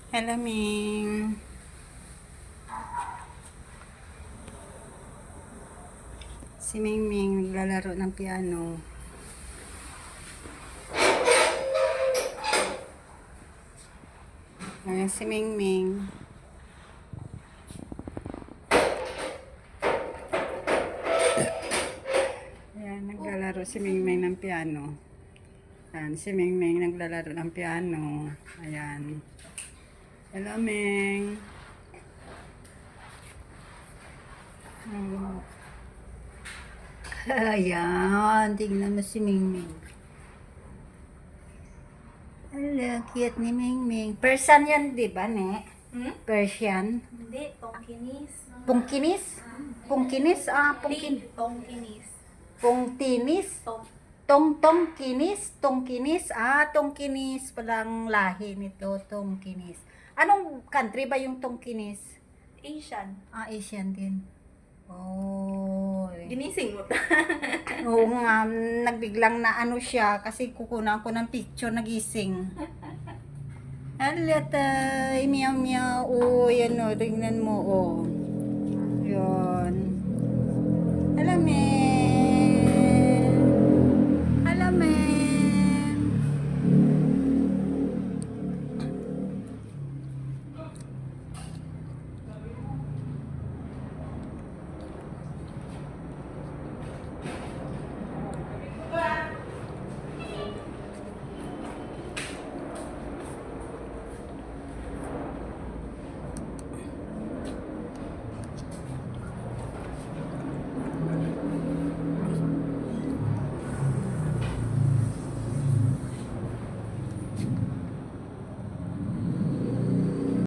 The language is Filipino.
Hello, Ming. Si Ming Ming naglalaro ng piano. Ayan si Ming Ming. Ayan, naglalaro si Ming Ming ng piano. Ayan, si Ming Ming naglalaro ng piano. Ayan. Hello, Ming. Ayan, tingnan mo si Ming Ming. Hello, cute ni Ming Ming. Persian yan, di ba, ne? Persian. Hindi, tongkinis. Pungkinis? Pungkinis? Pungkin. Tongkinis. Pungtinis? Tong. Tongkinis? Tongkinis? Tongkinis palang lahi nito, tongkinis. Anong country ba yung tongkinis? Asian. Asian din. Oh. Ginising mo ta. Oo nga, nagbiglang na ano siya kasi kukunan ko ng picture nagising. Alatay, meow meow. Oh, yan o, tingnan mo, oh.